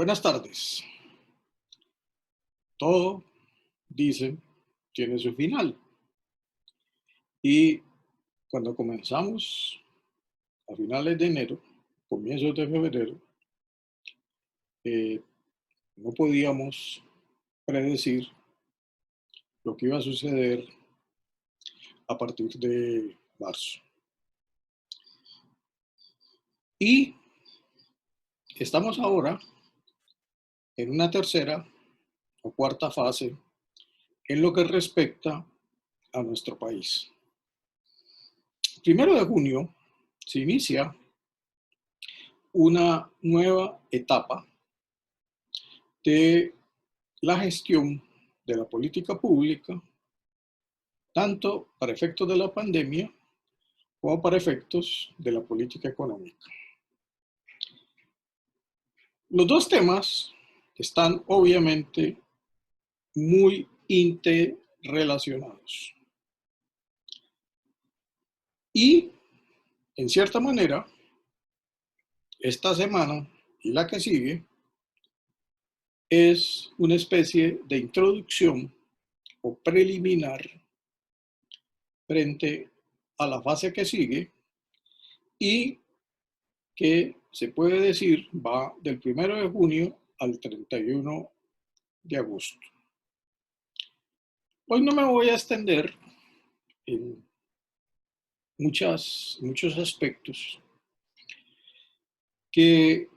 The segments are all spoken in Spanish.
Buenas tardes. Todo, dicen, tiene su final. Y cuando comenzamos a finales de enero, comienzos de febrero, eh, no podíamos predecir lo que iba a suceder a partir de marzo. Y estamos ahora en una tercera o cuarta fase en lo que respecta a nuestro país. Primero de junio se inicia una nueva etapa de la gestión de la política pública, tanto para efectos de la pandemia como para efectos de la política económica. Los dos temas están obviamente muy interrelacionados. Y, en cierta manera, esta semana y la que sigue es una especie de introducción o preliminar frente a la fase que sigue y que se puede decir va del 1 de junio al 31 de agosto. Hoy no me voy a extender en muchos aspectos que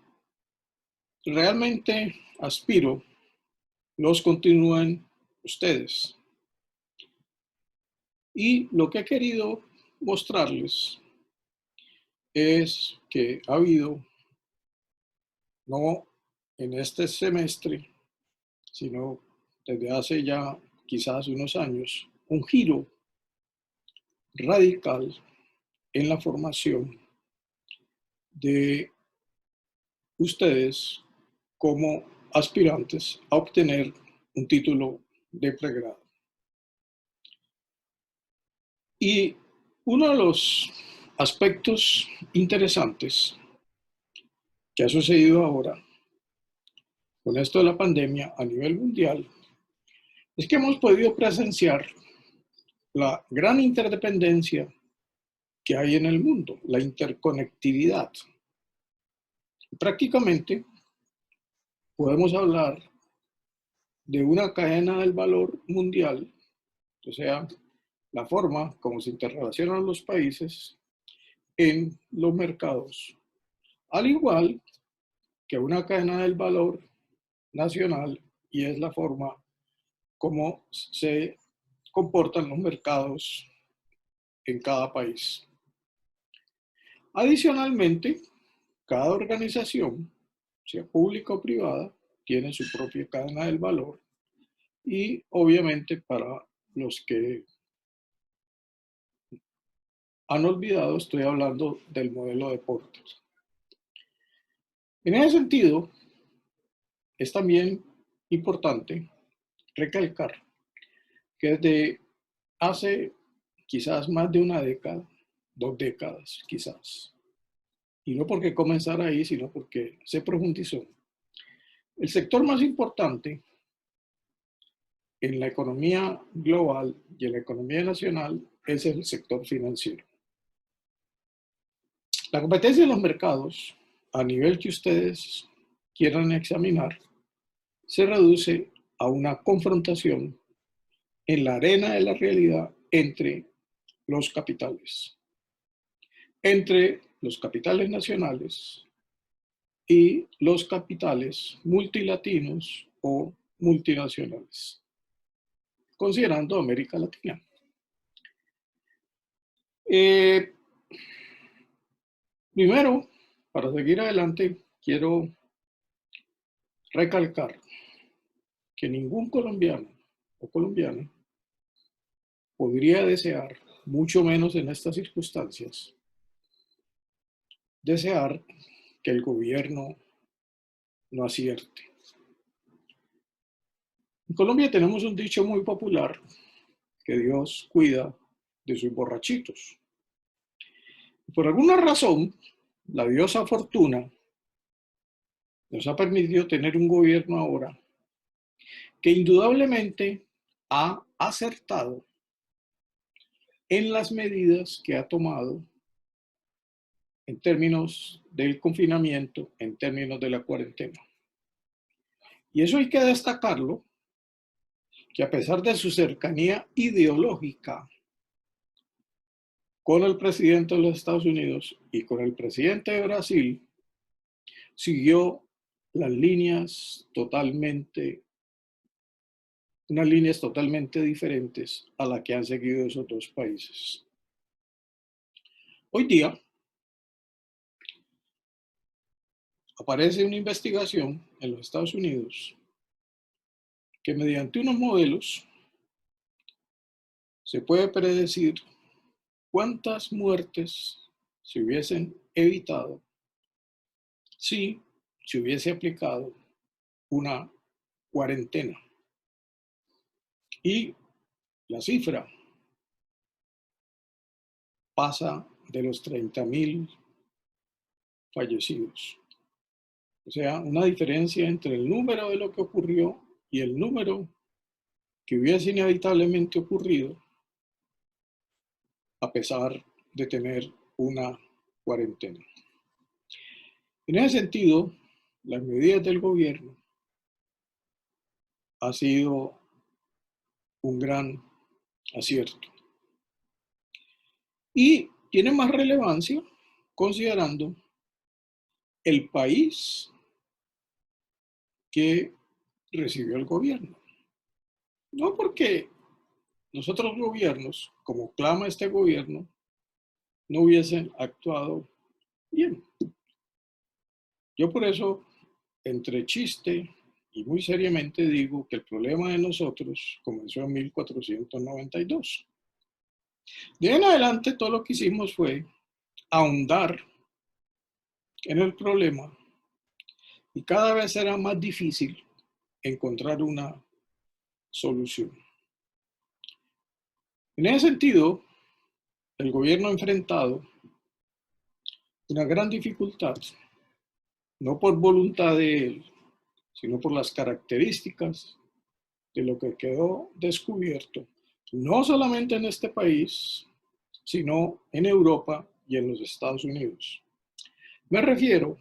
realmente aspiro los continúen ustedes. Y lo que he querido mostrarles es que ha habido, no en este semestre, sino desde hace ya quizás unos años, un giro radical en la formación de ustedes como aspirantes a obtener un título de pregrado. Y uno de los aspectos interesantes que ha sucedido ahora con esto de la pandemia a nivel mundial es que hemos podido presenciar la gran interdependencia que hay en el mundo, la interconectividad. Prácticamente podemos hablar de una cadena del valor mundial, o sea, la forma como se interrelacionan los países en los mercados, al igual que una cadena del valor nacional, y es la forma como se comportan los mercados en cada país. Adicionalmente, cada organización, sea pública o privada, tiene su propia cadena del valor y obviamente para los que han olvidado, estoy hablando del modelo de Porter. En ese sentido, es también importante recalcar que desde hace quizás más de una década, 2 décadas quizás, y no porque comenzara ahí, sino porque se profundizó, el sector más importante en la economía global y en la economía nacional es el sector financiero. La competencia en los mercados, a nivel que ustedes quieran examinar, se reduce a una confrontación en la arena de la realidad entre los capitales nacionales y los capitales multilatinos o multinacionales, considerando América Latina. Primero, para seguir adelante, quiero recalcar que ningún colombiano o colombiana podría desear, mucho menos en estas circunstancias, desear que el gobierno no acierte. En Colombia tenemos un dicho muy popular, que Dios cuida de sus borrachitos. Por alguna razón, la diosa Fortuna nos ha permitido tener un gobierno ahora que indudablemente ha acertado en las medidas que ha tomado en términos del confinamiento, en términos de la cuarentena. Y eso hay que destacarlo, que a pesar de su cercanía ideológica con el presidente de los Estados Unidos y con el presidente de Brasil, siguió las líneas totalmente, unas líneas totalmente diferentes a las que han seguido esos dos países. Hoy día aparece una investigación en los Estados Unidos que mediante unos modelos se puede predecir cuántas muertes se hubiesen evitado si se hubiese aplicado una cuarentena. Y la cifra pasa de los 30.000 fallecidos. O sea, una diferencia entre el número de lo que ocurrió y el número que hubiese inevitablemente ocurrido a pesar de tener una cuarentena. En ese sentido, las medidas del gobierno han sido un gran acierto. Y tiene más relevancia considerando el país que recibió el gobierno. No porque los otros gobiernos, como clama este gobierno, no hubiesen actuado bien. Yo por eso, entre chiste y muy seriamente, digo que el problema de nosotros comenzó en 1492. De ahí en adelante, todo lo que hicimos fue ahondar en el problema y cada vez era más difícil encontrar una solución. En ese sentido, el gobierno ha enfrentado una gran dificultad, no por voluntad de él, sino por las características de lo que quedó descubierto, no solamente en este país, sino en Europa y en los Estados Unidos. Me refiero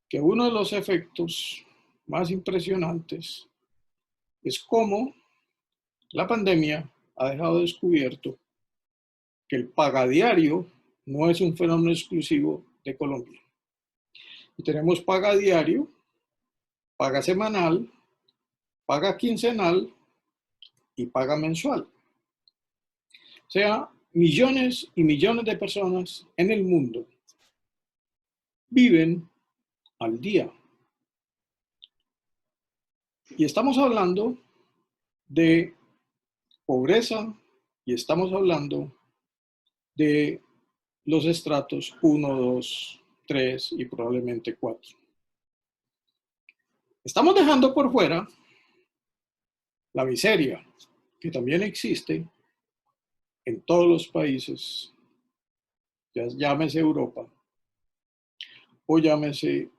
que uno de los efectos más impresionantes es cómo la pandemia ha dejado descubierto que el pagadiario no es un fenómeno exclusivo de Colombia. Y tenemos paga diario, paga semanal, paga quincenal y paga mensual. O sea, millones y millones de personas en el mundo viven al día. Y estamos hablando de pobreza y estamos hablando de los estratos 1, 2, 3 y probablemente 4. Estamos dejando por fuera la miseria, que también existe en todos los países, ya llámese Europa o llámese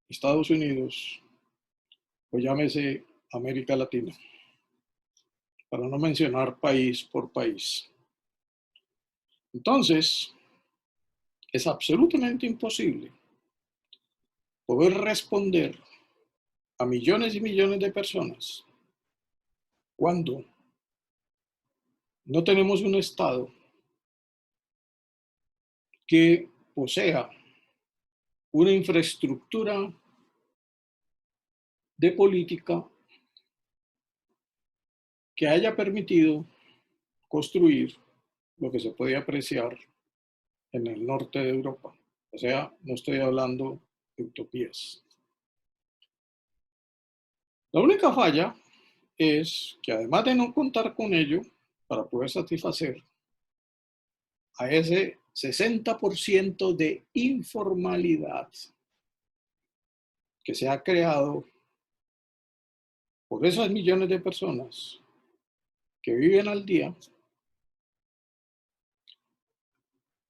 Estados Unidos o llámese América Latina, para no mencionar país por país. Entonces, es absolutamente imposible poder responder a millones y millones de personas cuando no tenemos un Estado que posea una infraestructura de política que haya permitido construir lo que se puede apreciar en el norte de Europa. O sea, no estoy hablando de utopías. La única falla es que además de no contar con ello, para poder satisfacer a ese 60% de informalidad que se ha creado por esas millones de personas que viven al día,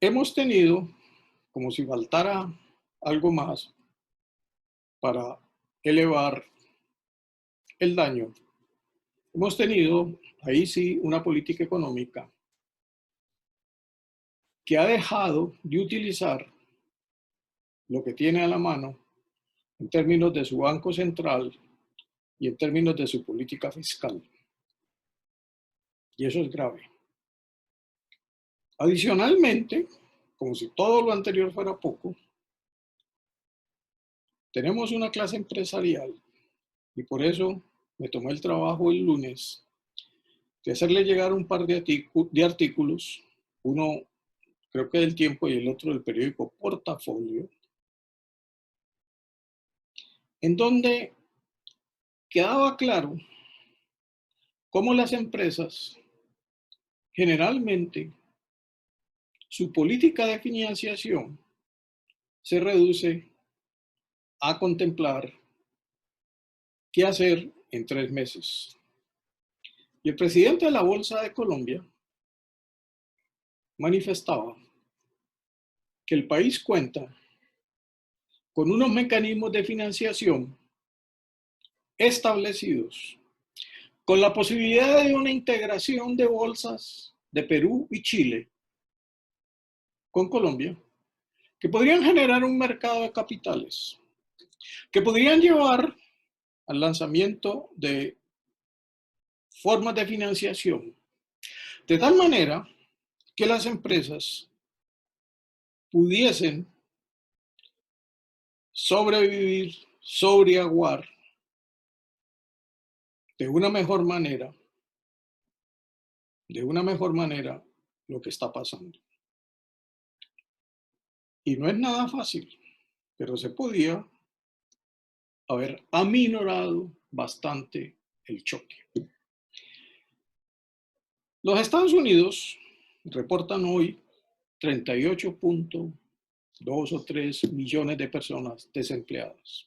hemos tenido, como si faltara algo más, para elevar el daño. Hemos tenido, ahí sí, una política económica que ha dejado de utilizar lo que tiene a la mano en términos de su Banco Central y en términos de su política fiscal. Y eso es grave. Adicionalmente, como si todo lo anterior fuera poco, tenemos una clase empresarial y por eso me tomé el trabajo el lunes de hacerle llegar un par de artículos, uno creo que del Tiempo y el otro del periódico Portafolio, en donde quedaba claro cómo las empresas generalmente su política de financiación se reduce a contemplar qué hacer en 3 meses. Y el presidente de la Bolsa de Colombia manifestaba que el país cuenta con unos mecanismos de financiación establecidos, con la posibilidad de una integración de bolsas de Perú y Chile con Colombia, que podrían generar un mercado de capitales, que podrían llevar al lanzamiento de formas de financiación, de tal manera que las empresas pudiesen sobrevivir, sobreaguar de una mejor manera lo que está pasando. Y no es nada fácil, pero se podía haber aminorado bastante el choque. Los Estados Unidos reportan hoy 38.2 o 3 millones de personas desempleadas.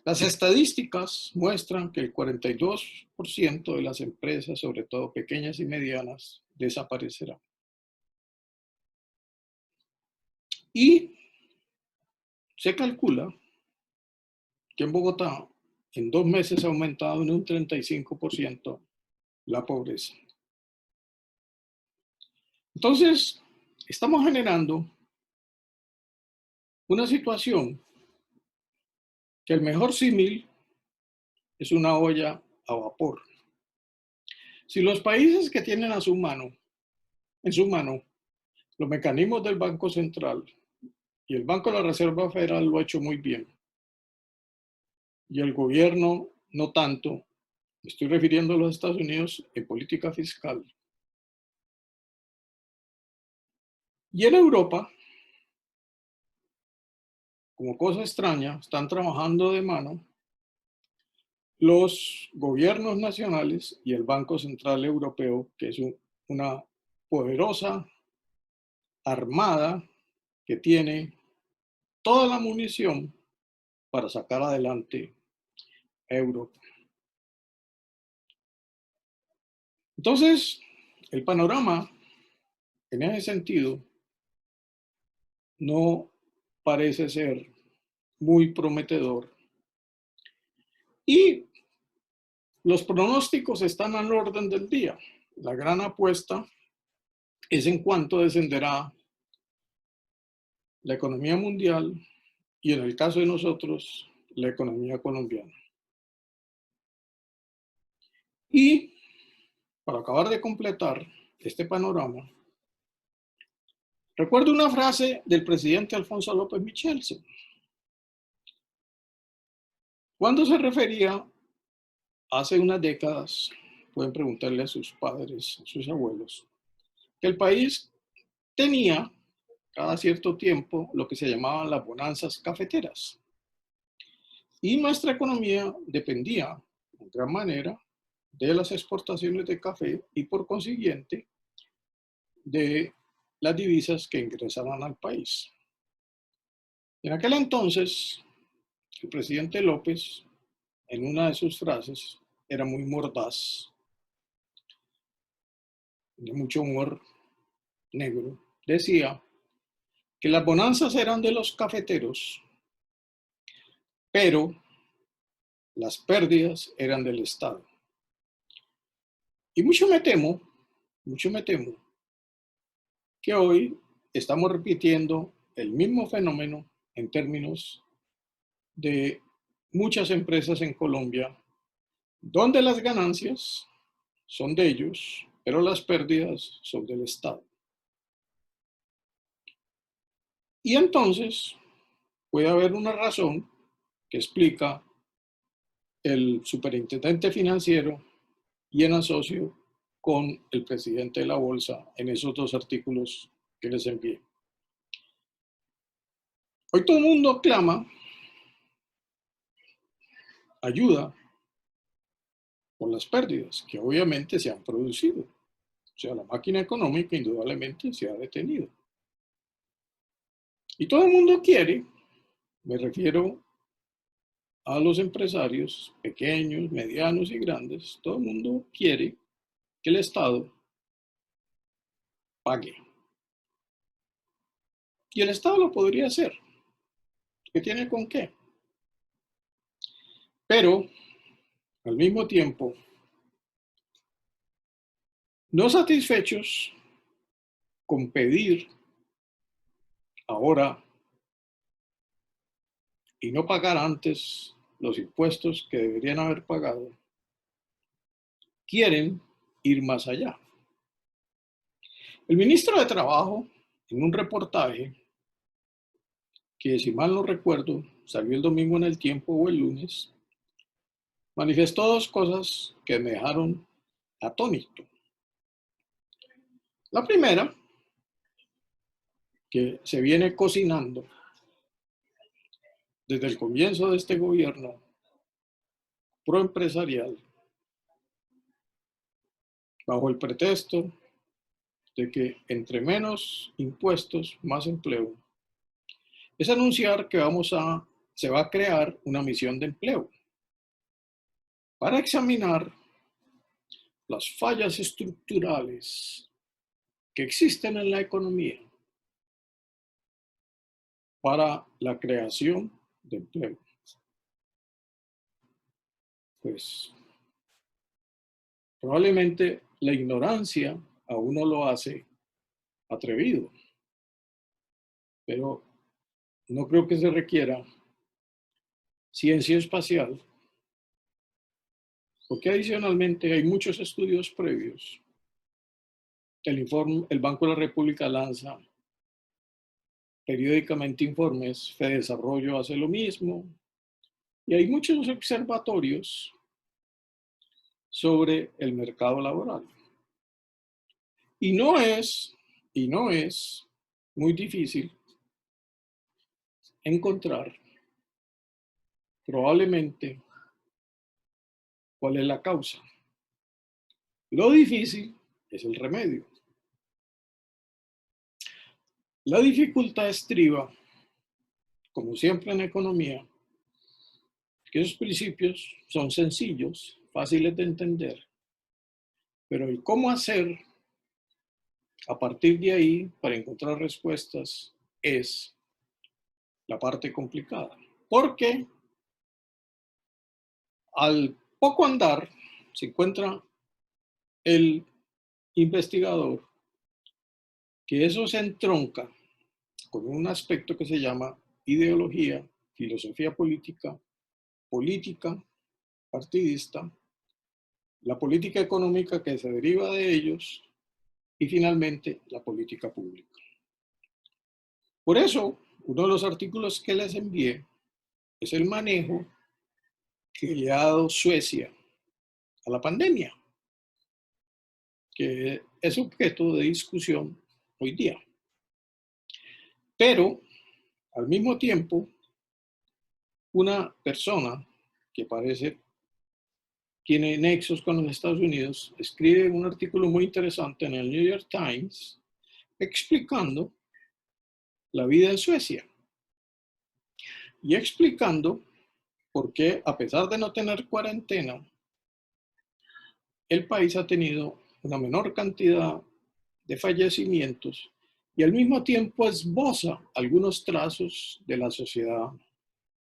Las estadísticas muestran que el 42% de las empresas, sobre todo pequeñas y medianas, desaparecerá. Y se calcula que en Bogotá en 2 meses ha aumentado en un 35% la pobreza. Entonces, estamos generando una situación que el mejor símil es una olla a vapor. Si los países que tienen en su mano los mecanismos del Banco Central y el Banco de la Reserva Federal lo ha hecho muy bien, y el gobierno no tanto, me estoy refiriendo a los Estados Unidos en política fiscal. Y en Europa, como cosa extraña, están trabajando de mano los gobiernos nacionales y el Banco Central Europeo, que es una poderosa armada que tiene toda la munición para sacar adelante a Europa. Entonces, el panorama en ese sentido no parece ser muy prometedor. Y los pronósticos están al orden del día. La gran apuesta es en cuánto descenderá la economía mundial y, en el caso de nosotros, la economía colombiana. Y para acabar de completar este panorama, recuerdo una frase del presidente Alfonso López Michelsen, cuando se refería hace unas décadas, pueden preguntarle a sus padres, a sus abuelos, que el país tenía cada cierto tiempo lo que se llamaban las bonanzas cafeteras. Y nuestra economía dependía en gran manera de las exportaciones de café y por consiguiente de las divisas que ingresaban al país. En aquel entonces, el presidente López, en una de sus frases, era muy mordaz, de mucho humor negro, decía que las bonanzas eran de los cafeteros, pero las pérdidas eran del Estado. Y mucho me temo que hoy estamos repitiendo el mismo fenómeno en términos de muchas empresas en Colombia, donde las ganancias son de ellos, pero las pérdidas son del Estado. Y entonces puede haber una razón que explica el superintendente financiero y en asocio con el presidente de la bolsa en esos dos artículos que les envié. Hoy todo el mundo clama ayuda por las pérdidas que obviamente se han producido. O sea, la máquina económica indudablemente se ha detenido. Y todo el mundo quiere, me refiero a los empresarios pequeños, medianos y grandes, todo el mundo quiere que el Estado pague. Y el Estado lo podría hacer, que tiene con qué. Pero, al mismo tiempo, no satisfechos con pedir ahora y no pagar antes los impuestos que deberían haber pagado, quieren ir más allá. El ministro de Trabajo, en un reportaje, que si mal no recuerdo, salió el domingo en El Tiempo o el lunes, manifestó dos cosas que me dejaron atónito. La primera, que se viene cocinando desde el comienzo de este gobierno proempresarial, bajo el pretexto de que entre menos impuestos, más empleo, es anunciar que se va a crear una misión de empleo para examinar las fallas estructurales que existen en la economía para la creación de empleo. Pues probablemente la ignorancia a uno lo hace atrevido, pero no creo que se requiera ciencia espacial, porque adicionalmente hay muchos estudios previos. El Banco de la República lanza periódicamente informes, Fedesarrollo hace lo mismo, y hay muchos observatorios sobre el mercado laboral. Y no es muy difícil encontrar probablemente cuál es la causa. Lo difícil es el remedio. La dificultad estriba, como siempre en economía, que esos principios son sencillos, fáciles de entender, pero el cómo hacer a partir de ahí para encontrar respuestas es la parte complicada. Porque al poco andar se encuentra el investigador que eso se entronca con un aspecto que se llama ideología, filosofía política, política partidista, la política económica que se deriva de ellos y finalmente la política pública. Por eso, uno de los artículos que les envié es el manejo que le ha dado Suecia a la pandemia, que es objeto de discusión hoy día. Pero, al mismo tiempo, una persona que parece tiene nexos con los Estados Unidos escribe un artículo muy interesante en el New York Times explicando la vida en Suecia y explicando por qué, a pesar de no tener cuarentena, el país ha tenido una menor cantidad de fallecimientos y al mismo tiempo esboza algunos trazos de la sociedad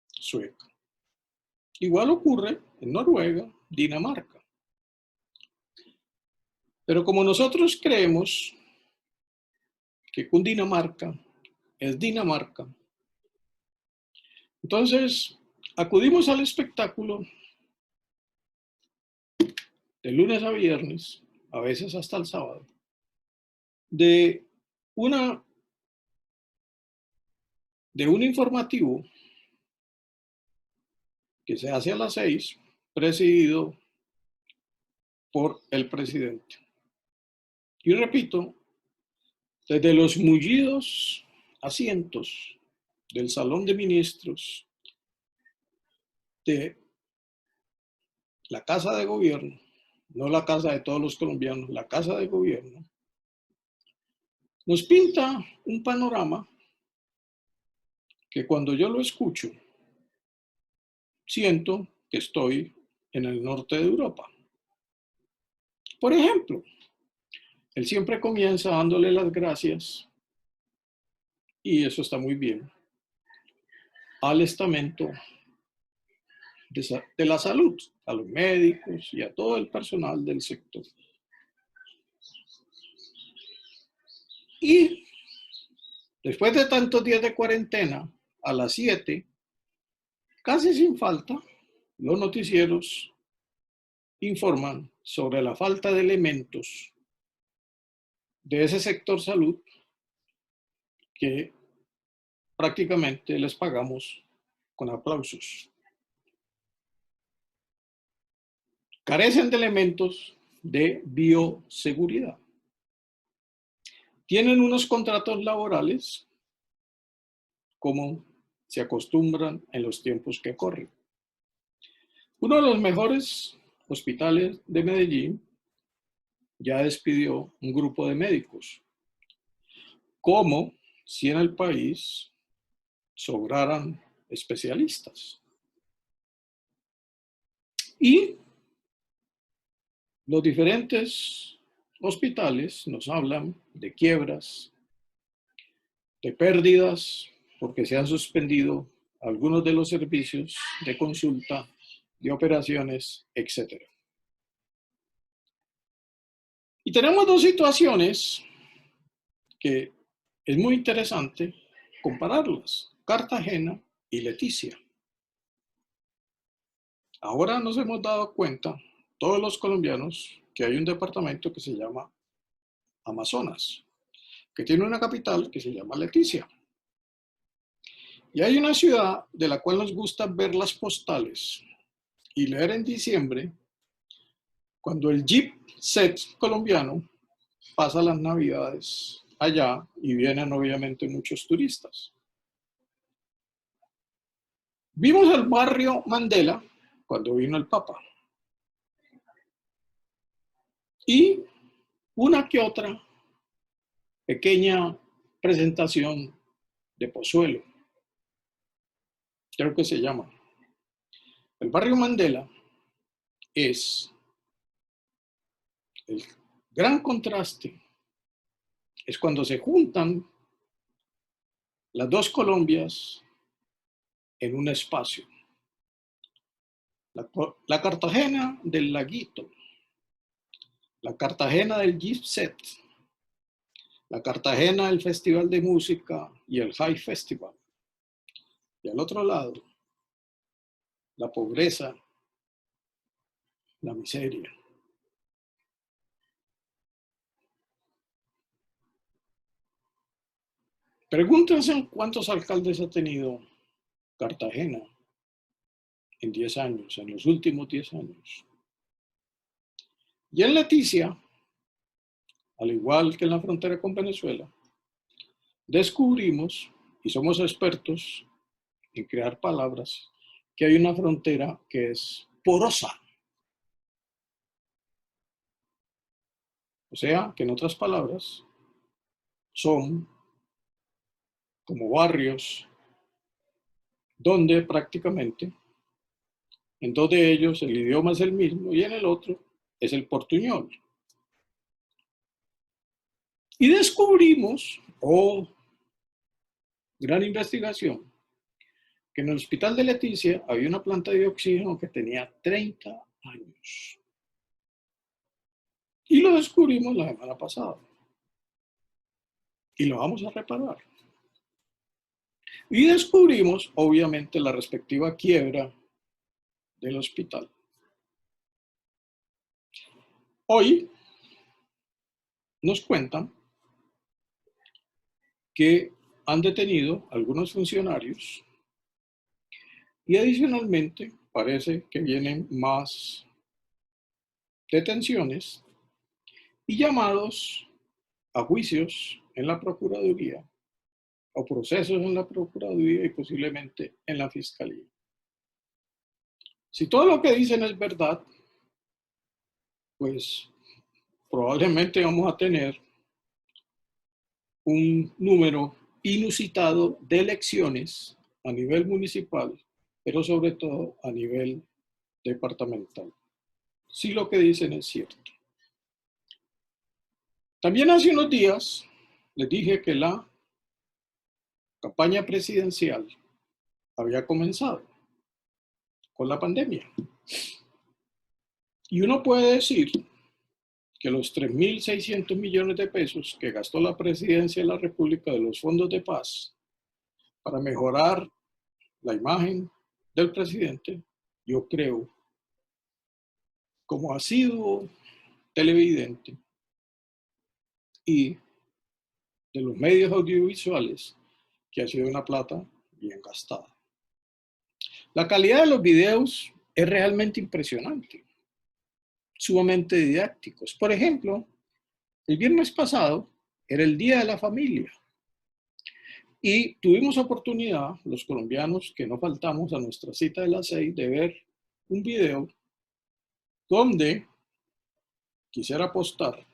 sueca. Igual ocurre en Noruega, Dinamarca. Pero como nosotros creemos que Cundinamarca es Dinamarca, entonces acudimos al espectáculo de lunes a viernes, a veces hasta el sábado, de, una, de un informativo que se hace a las 6, presidido por el presidente. Y repito, desde los mullidos asientos del Salón de Ministros de la Casa de Gobierno, no la casa de todos los colombianos, la Casa de Gobierno, nos pinta un panorama que cuando yo lo escucho, siento que estoy en el norte de Europa. Por ejemplo, él siempre comienza dándole las gracias, y eso está muy bien, al estamento de la salud, a los médicos y a todo el personal del sector. Y después de tantos días de cuarentena, a las 7, casi sin falta, los noticieros informan sobre la falta de elementos de ese sector salud que prácticamente les pagamos con aplausos. Carecen de elementos de bioseguridad. Tienen unos contratos laborales como se acostumbran en los tiempos que corren. Uno de los mejores hospitales de Medellín ya despidió un grupo de médicos, como si en el país sobraran especialistas. Y los diferentes hospitales nos hablan de quiebras, de pérdidas, porque se han suspendido algunos de los servicios de consulta, de operaciones, etc. Y tenemos dos situaciones que es muy interesante compararlas, Cartagena y Leticia. Ahora nos hemos dado cuenta, todos los colombianos, que hay un departamento que se llama Amazonas, que tiene una capital que se llama Leticia. Y hay una ciudad de la cual nos gusta ver las postales y leer en diciembre, cuando el Jeep Set colombiano pasa las navidades allá y vienen obviamente muchos turistas. Vimos el barrio Mandela cuando vino el Papa. Y una que otra pequeña presentación de Pozuelo, creo que se llama. El barrio Mandela es el gran contraste, es cuando se juntan las dos Colombias en un espacio. La Cartagena del Laguito, la Cartagena del Gypset, la Cartagena del Festival de Música y el High Festival. Y al otro lado, la pobreza, la miseria. Pregúntense cuántos alcaldes ha tenido Cartagena en 10 años, en los últimos 10 años. Y en Leticia, al igual que en la frontera con Venezuela, descubrimos, y somos expertos en crear palabras, que hay una frontera que es porosa. O sea, que en otras palabras, son como barrios donde prácticamente en dos de ellos el idioma es el mismo y en el otro es el portuñol. Y descubrimos, gran investigación, que en el hospital de Leticia había una planta de oxígeno que tenía 30 años. Y lo descubrimos la semana pasada. Y lo vamos a reparar. Y descubrimos, obviamente, la respectiva quiebra del hospital. Hoy nos cuentan que han detenido algunos funcionarios y adicionalmente parece que vienen más detenciones y llamados a juicios en la Procuraduría o procesos en la Procuraduría y posiblemente en la Fiscalía. Si todo lo que dicen es verdad, pues probablemente vamos a tener un número inusitado de elecciones a nivel municipal, pero sobre todo a nivel departamental. Si lo que dicen es cierto. También hace unos días les dije que la campaña presidencial había comenzado con la pandemia. Y uno puede decir que los 3.600 millones de pesos que gastó la presidencia de la República de los fondos de paz para mejorar la imagen del presidente, yo creo, como asiduo televidente y de los medios audiovisuales, que ha sido una plata bien gastada. La calidad de los videos es realmente impresionante, sumamente didácticos. Por ejemplo, el viernes pasado era el Día de la Familia y tuvimos oportunidad, los colombianos que no faltamos a nuestra cita de las 6, de ver un video donde quisiera apostar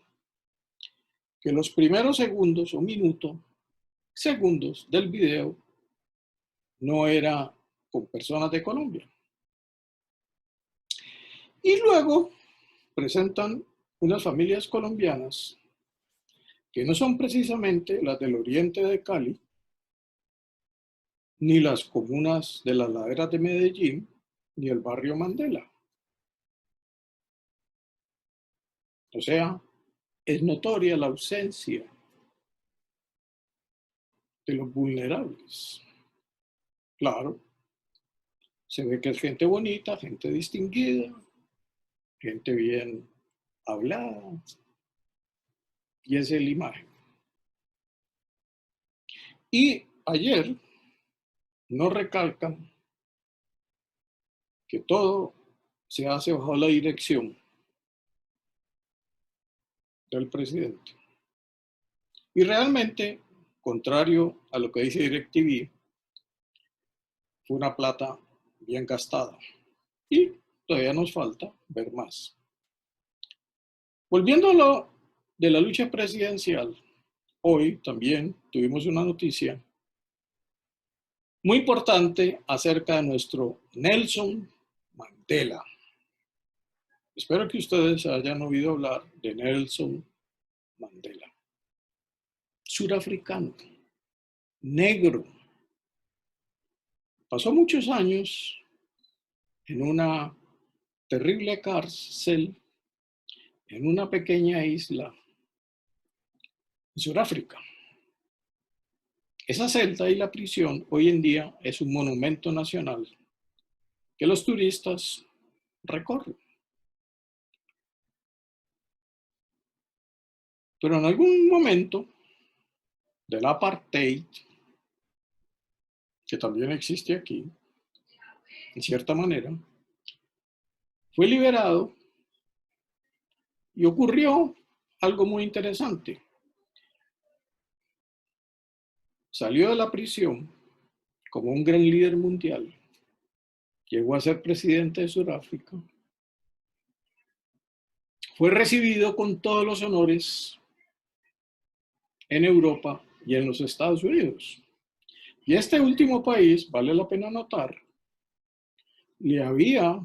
que los primeros segundos o segundos del video no era con personas de Colombia. Y luego presentan unas familias colombianas que no son precisamente las del oriente de Cali, ni las comunas de las laderas de Medellín, ni el barrio Mandela. O sea, es notoria la ausencia de los vulnerables. Claro, se ve que es gente bonita, gente distinguida, gente bien hablada, y esa es la imagen. Y ayer nos recalcan que todo se hace bajo la dirección del presidente. Y realmente, contrario a lo que dice DirecTV, fue una plata bien gastada. Y todavía nos falta ver más. Volviendo a lo de la lucha presidencial, hoy también tuvimos una noticia muy importante acerca de nuestro Nelson Mandela. Espero que ustedes hayan oído hablar de Nelson Mandela. Surafricano, negro. Pasó muchos años en una terrible cárcel en una pequeña isla en Sudáfrica. Esa celda y la prisión hoy en día es un monumento nacional que los turistas recorren. Pero en algún momento del apartheid, que también existe aquí, en cierta manera, fue liberado y ocurrió algo muy interesante. Salió de la prisión como un gran líder mundial, llegó a ser presidente de Sudáfrica, fue recibido con todos los honores en Europa y en los Estados Unidos. Y este último país, vale la pena notar, le había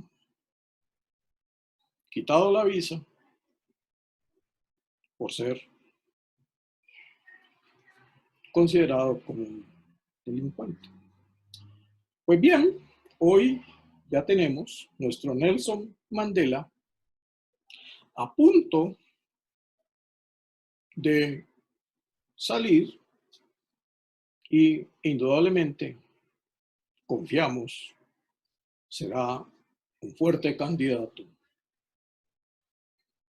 quitado la visa por ser considerado como un delincuente. Pues bien, hoy ya tenemos nuestro Nelson Mandela a punto de salir y indudablemente confiamos será un fuerte candidato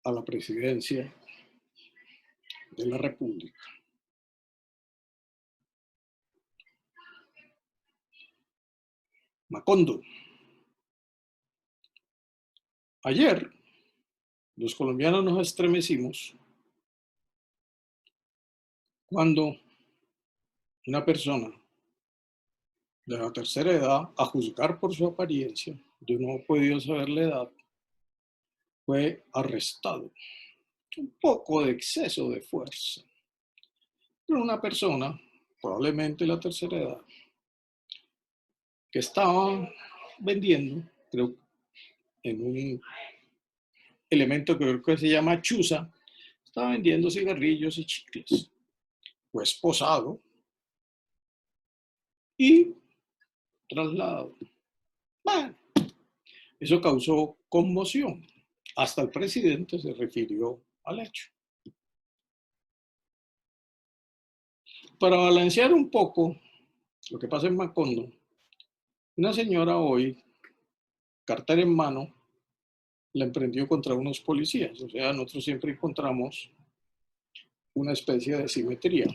a la presidencia de la República. Macondo. Ayer los colombianos nos estremecimos cuando una persona de la tercera edad, a juzgar por su apariencia, yo no he podido saber la edad, fue arrestado. Un poco de exceso de fuerza. Pero una persona, probablemente la tercera edad, que estaba vendiendo, creo, en un elemento que creo que se llama chuza, estaba vendiendo cigarrillos y chicles. Fue esposado y trasladado. Bueno, eso causó conmoción. Hasta el presidente se refirió al hecho. Para balancear un poco lo que pasa en Macondo, una señora hoy, cartera en mano, la emprendió contra unos policías. O sea, nosotros siempre encontramos una especie de simetría.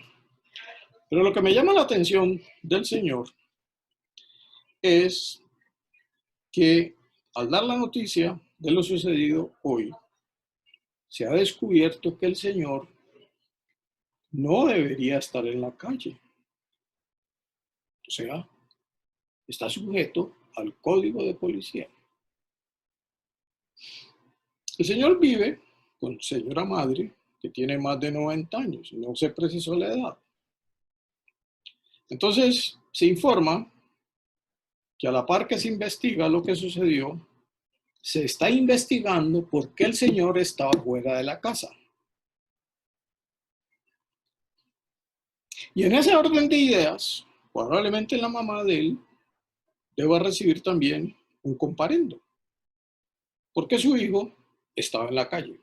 Pero lo que me llama la atención del señor es que al dar la noticia de lo sucedido hoy, se ha descubierto que el señor no debería estar en la calle. O sea, está sujeto al código de policía. El señor vive con señora madre que tiene más de 90 años, no se precisó la edad. Entonces, se informa que a la par que se investiga lo que sucedió, se está investigando por qué el señor estaba fuera de la casa. Y en ese orden de ideas, probablemente la mamá de él deba recibir también un comparendo, porque su hijo estaba en la calle.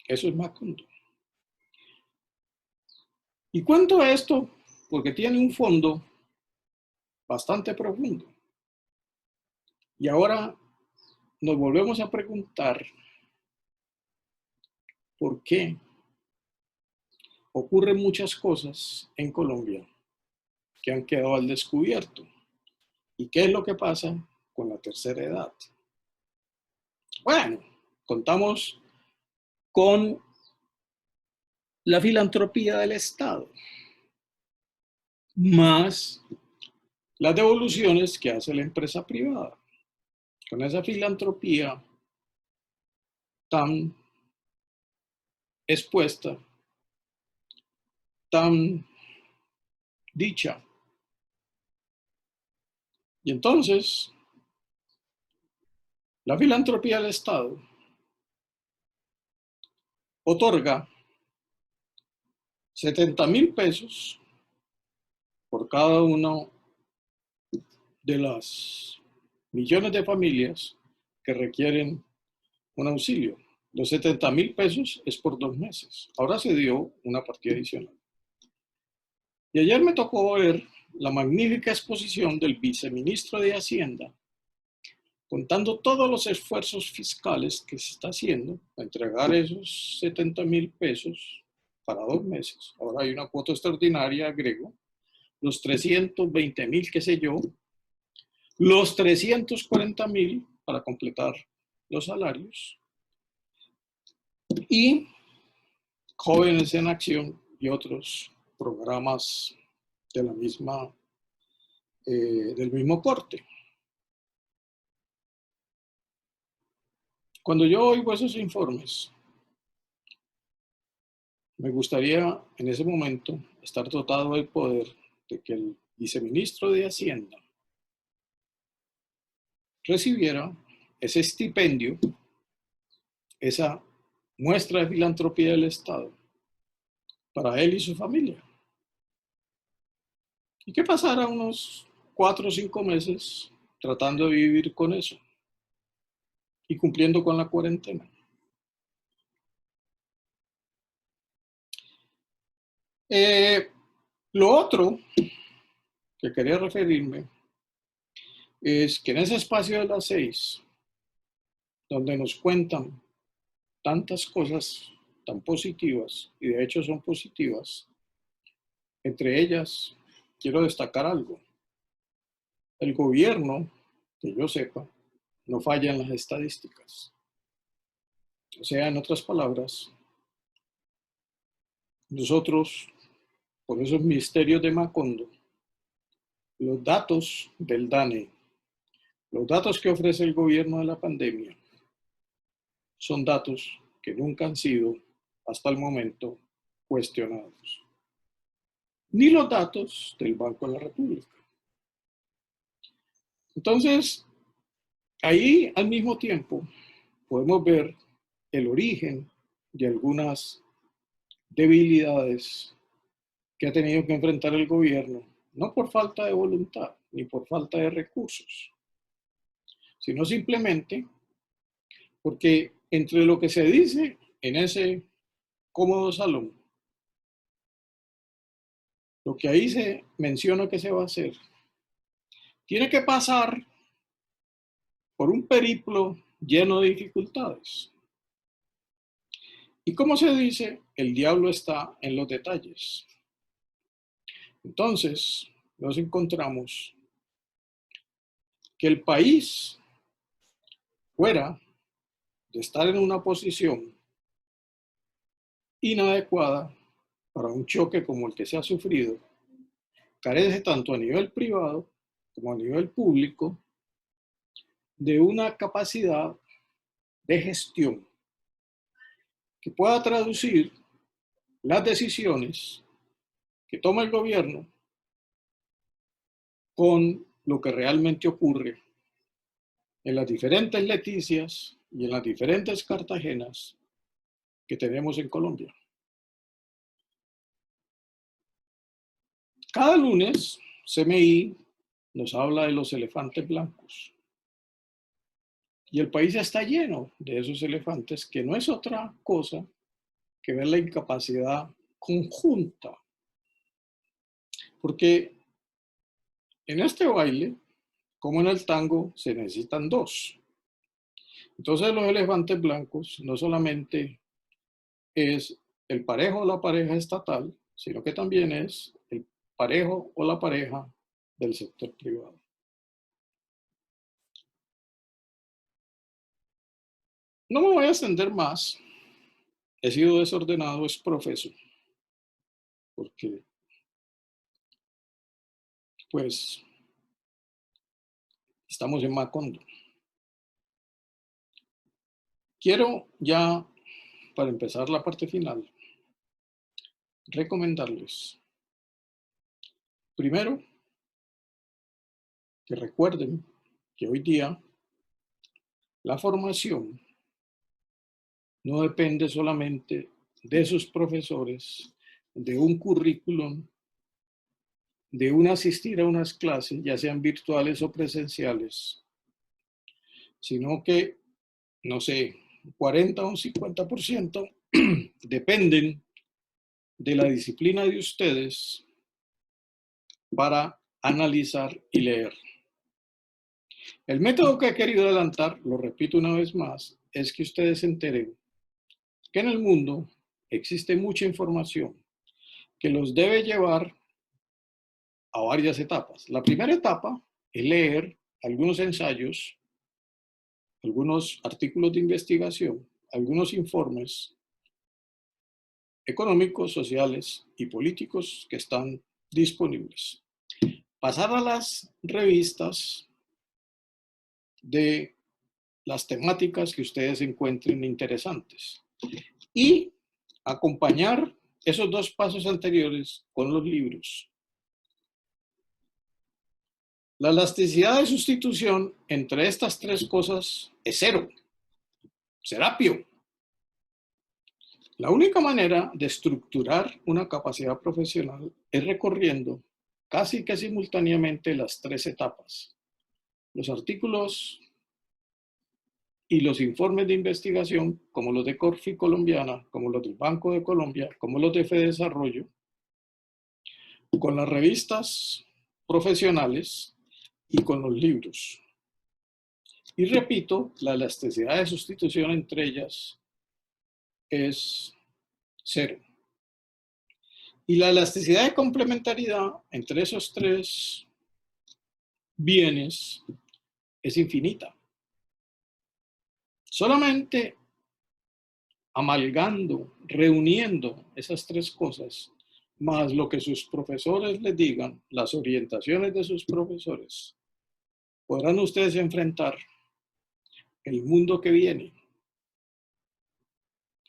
Eso es Macondo. Y cuento esto porque tiene un fondo bastante profundo. Y ahora nos volvemos a preguntar por qué ocurren muchas cosas en Colombia que han quedado al descubierto. ¿Y qué es lo que pasa con la tercera edad? Bueno, contamos con la filantropía del Estado, más las devoluciones que hace la empresa privada. Con esa filantropía tan expuesta, tan dicha. Y entonces, la filantropía del Estado otorga 70.000 pesos por cada uno de las millones de familias que requieren un auxilio. Los 70.000 pesos es por 2 meses. Ahora se dio una partida adicional. Y ayer me tocó ver la magnífica exposición del viceministro de Hacienda, contando todos los esfuerzos fiscales que se está haciendo para entregar esos 70.000 pesos para 2 meses. Ahora hay una cuota extraordinaria, agrego, los 320.000, qué sé yo, los 340.000 para completar los salarios y Jóvenes en Acción y otros programas de la misma, del mismo corte. Cuando yo oigo esos informes, me gustaría en ese momento estar dotado del poder de que el viceministro de Hacienda recibiera ese estipendio, esa muestra de filantropía del Estado para él y su familia. ¿Y qué pasará unos 4 o 5 meses tratando de vivir con eso y cumpliendo con la cuarentena. Lo otro que quería referirme es que en ese espacio de las 6, donde nos cuentan tantas cosas tan positivas, y de hecho son positivas, entre ellas quiero destacar algo. El gobierno, que yo sepa, no falla en las estadísticas. O sea, en otras palabras, nosotros, por esos misterios de Macondo, los datos del DANE, los datos que ofrece el gobierno de la pandemia, son datos que nunca han sido, hasta el momento, cuestionados. Ni los datos del Banco de la República. Entonces, ahí al mismo tiempo podemos ver el origen de algunas debilidades que ha tenido que enfrentar el gobierno, no por falta de voluntad ni por falta de recursos, sino simplemente porque entre lo que se dice en ese cómodo salón, lo que ahí se menciona que se va a hacer, tiene que pasar por un periplo lleno de dificultades. Y como se dice, el diablo está en los detalles. Entonces, nos encontramos que el país, fuera de estar en una posición inadecuada para un choque como el que se ha sufrido, carece tanto a nivel privado como a nivel público de una capacidad de gestión que pueda traducir las decisiones que toma el gobierno con lo que realmente ocurre en las diferentes Leticias y en las diferentes Cartagenas que tenemos en Colombia. Cada lunes, CMI nos habla de los elefantes blancos. Y el país está lleno de esos elefantes, que no es otra cosa que ver la incapacidad conjunta. Porque en este baile, como en el tango, se necesitan dos. Entonces los elefantes blancos no solamente es el parejo o la pareja estatal, sino que también es el parejo o la pareja del sector privado. No me voy a extender más. He sido desordenado, es profeso, porque pues estamos en Macondo. Quiero ya, para empezar la parte final, recomendarles, primero, que recuerden que hoy día la formación no depende solamente de sus profesores, de un currículum, de un asistir a unas clases, ya sean virtuales o presenciales, sino que, no sé, 40 o un 50% dependen de la disciplina de ustedes para analizar y leer. El método que he querido adelantar, lo repito una vez más, es que ustedes se enteren que en el mundo existe mucha información que los debe llevar a varias etapas. La primera etapa es leer algunos ensayos, algunos artículos de investigación, algunos informes económicos, sociales y políticos que están disponibles. Pasar a las revistas de las temáticas que ustedes encuentren interesantes y acompañar esos dos pasos anteriores con los libros. La elasticidad de sustitución entre estas tres cosas es cero. Serapio. La única manera de estructurar una capacidad profesional es recorriendo casi que simultáneamente las tres etapas. Los artículos y los informes de investigación, como los de Corfi Colombiana, como los del Banco de Colombia, como los de Fedesarrollo, con las revistas profesionales y con los libros. Y repito, la elasticidad de sustitución entre ellas es cero. Y la elasticidad de complementariedad entre esos tres bienes es infinita. Solamente amalgando, reuniendo esas tres cosas, más lo que sus profesores les digan, las orientaciones de sus profesores, podrán ustedes enfrentar el mundo que viene,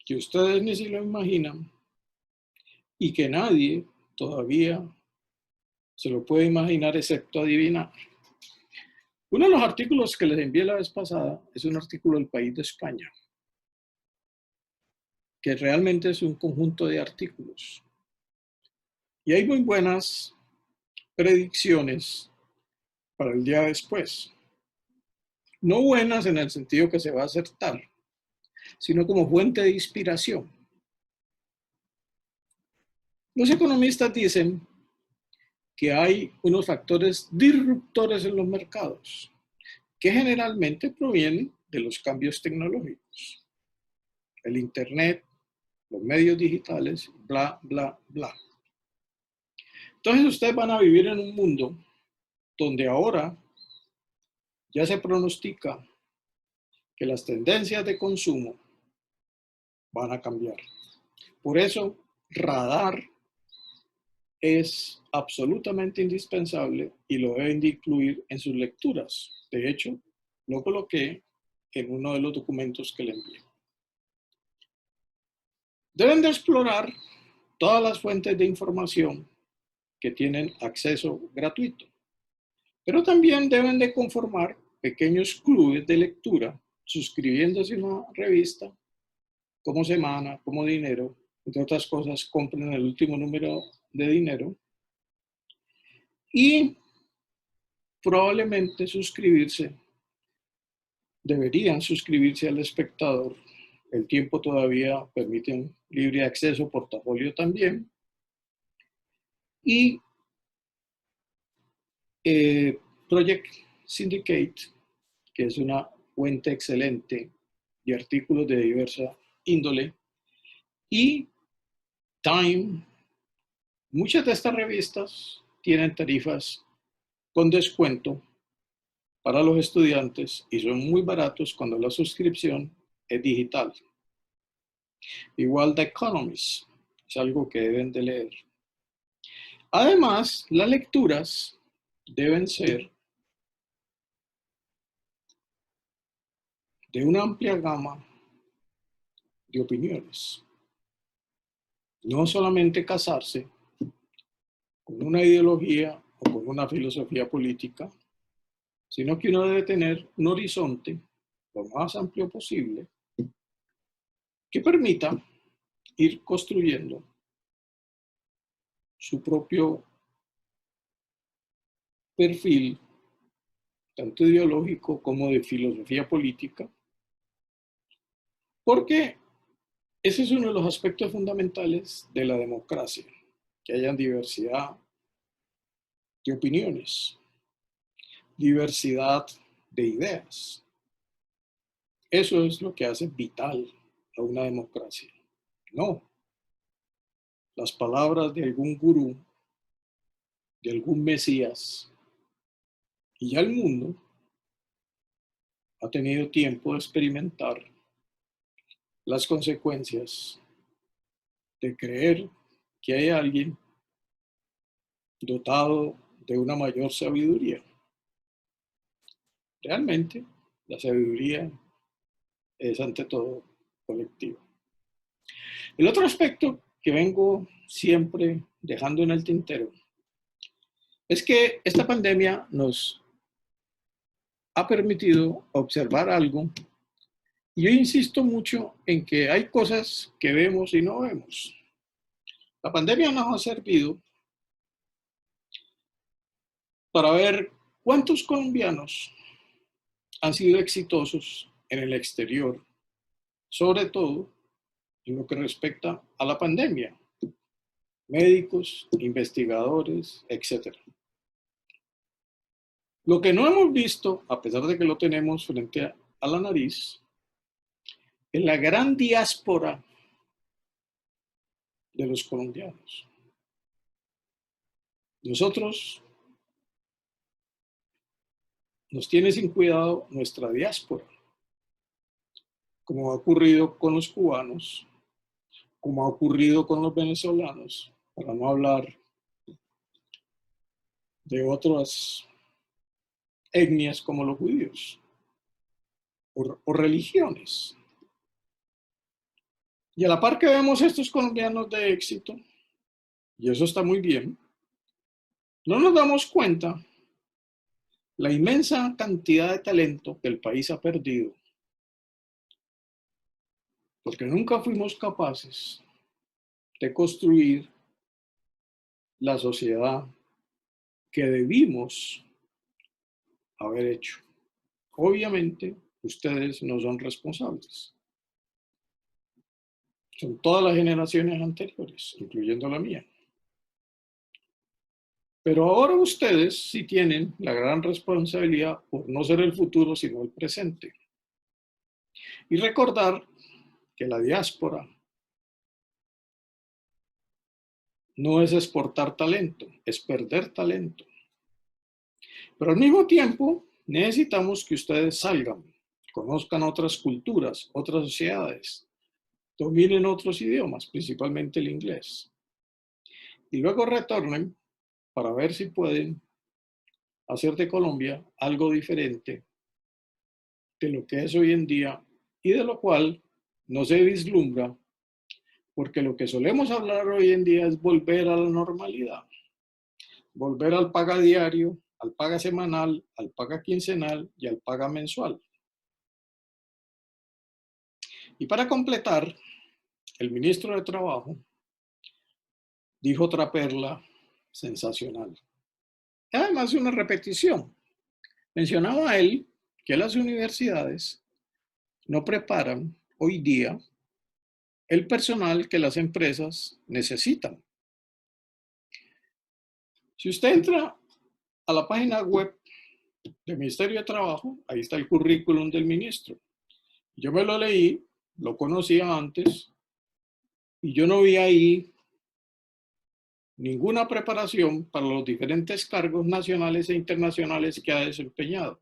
que ustedes ni se lo imaginan y que nadie todavía se lo puede imaginar excepto adivinar. Uno de los artículos que les envié la vez pasada es un artículo del País de España, que realmente es un conjunto de artículos. Y hay muy buenas predicciones para el día después. No buenas en el sentido que se va a acertar, sino como fuente de inspiración. Los economistas dicen que hay unos factores disruptores en los mercados, que generalmente provienen de los cambios tecnológicos. El Internet, los medios digitales, bla, bla, bla. Entonces ustedes van a vivir en un mundo donde ahora ya se pronostica que las tendencias de consumo van a cambiar. Por eso, radar es absolutamente indispensable y lo deben de incluir en sus lecturas. De hecho, lo coloqué en uno de los documentos que le envié. Deben de explorar todas las fuentes de información que tienen acceso gratuito, pero también deben de conformar pequeños clubes de lectura, suscribiéndose a una revista como Semana, como Dinero, entre otras cosas, compren el último número de Dinero y probablemente deberían suscribirse al Espectador. El Tiempo todavía permite libre acceso, Portafolio también. Y Project Syndicate, que es una fuente excelente de artículos de diversa índole. Y Time. Muchas de estas revistas tienen tarifas con descuento para los estudiantes y son muy baratos cuando la suscripción es digital. Igual The Economist, es algo que deben de leer. Además, las lecturas deben ser de una amplia gama de opiniones. No solamente casarse con una ideología o con una filosofía política, sino que uno debe tener un horizonte lo más amplio posible que permita ir construyendo su propio perfil, tanto ideológico como de filosofía política, porque ese es uno de los aspectos fundamentales de la democracia, que haya diversidad de opiniones, diversidad de ideas. Eso es lo que hace vital a una democracia. No las palabras de algún gurú, de algún mesías. Y ya el mundo ha tenido tiempo de experimentar las consecuencias de creer que hay alguien dotado de una mayor sabiduría. Realmente, la sabiduría es ante todo colectiva. El otro aspecto que vengo siempre dejando en el tintero es que esta pandemia nos ha permitido observar algo, y yo insisto mucho en que hay cosas que vemos y no vemos. La pandemia nos ha servido para ver cuántos colombianos han sido exitosos en el exterior, sobre todo en lo que respecta a la pandemia, médicos, investigadores, etcétera. Lo que no hemos visto, a pesar de que lo tenemos frente a la nariz, es la gran diáspora de los colombianos. Nosotros nos tiene sin cuidado nuestra diáspora, como ha ocurrido con los cubanos, como ha ocurrido con los venezolanos, para no hablar de otras etnias como los judíos o religiones. Y a la par que vemos estos colombianos de éxito, y eso está muy bien, no nos damos cuenta la inmensa cantidad de talento que el país ha perdido, porque nunca fuimos capaces de construir la sociedad que debimos haber hecho. Obviamente, ustedes no son responsables. Son todas las generaciones anteriores, incluyendo la mía. Pero ahora ustedes sí tienen la gran responsabilidad por no ser el futuro, sino el presente. Y recordar que la diáspora no es exportar talento, es perder talento. Pero al mismo tiempo, necesitamos que ustedes salgan, conozcan otras culturas, otras sociedades, dominen otros idiomas, principalmente el inglés. Y luego retornen para ver si pueden hacer de Colombia algo diferente de lo que es hoy en día y de lo cual no se vislumbra, porque lo que solemos hablar hoy en día es volver a la normalidad, volver al paga diario, al paga semanal, al paga quincenal y al paga mensual. Y para completar, el ministro de Trabajo dijo otra perla sensacional. Además de una repetición, mencionaba él que las universidades no preparan hoy día el personal que las empresas necesitan. Si usted entra a la página web del Ministerio de Trabajo, ahí está el currículum del ministro. Yo me lo leí, lo conocía antes, y yo no vi ahí ninguna preparación para los diferentes cargos nacionales e internacionales que ha desempeñado.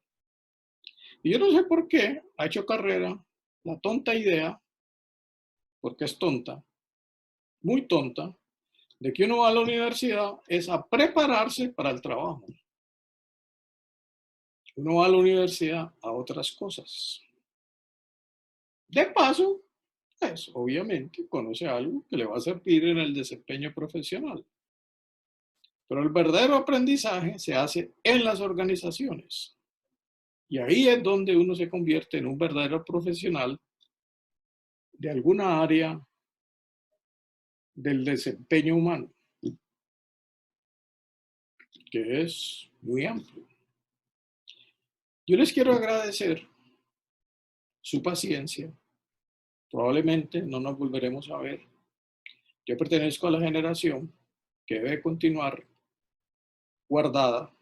Y yo no sé por qué ha hecho carrera la tonta idea, porque es tonta, muy tonta, de que uno va a la universidad es a prepararse para el trabajo. Uno va a la universidad a otras cosas. De paso, pues obviamente conoce algo que le va a servir en el desempeño profesional. Pero el verdadero aprendizaje se hace en las organizaciones. Y ahí es donde uno se convierte en un verdadero profesional de alguna área del desempeño humano, que es muy amplio. Yo les quiero agradecer su paciencia. Probablemente no nos volveremos a ver. Yo pertenezco a la generación que debe continuar guardada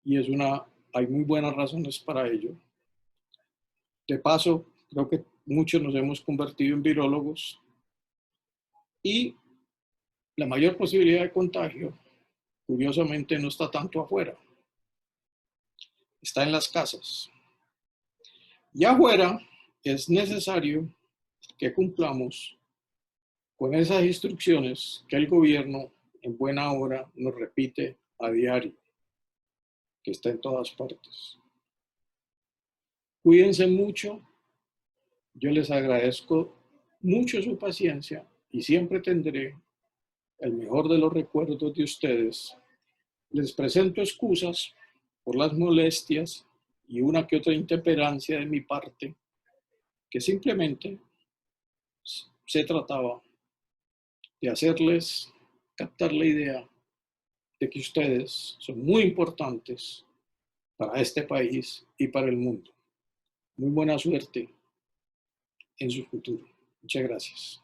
y hay muy buenas razones para ello. De paso, creo que muchos nos hemos convertido en virólogos y la mayor posibilidad de contagio, curiosamente, no está tanto afuera, está en las casas. Y afuera es necesario que cumplamos con esas instrucciones que el gobierno en buena hora nos repite a diario, que está en todas partes. Cuídense mucho, yo les agradezco mucho su paciencia y siempre tendré el mejor de los recuerdos de ustedes. Les presento excusas por las molestias y una que otra intemperancia de mi parte, que simplemente se trataba de hacerles captar la idea de que ustedes son muy importantes para este país y para el mundo. Muy buena suerte en su futuro. Muchas gracias.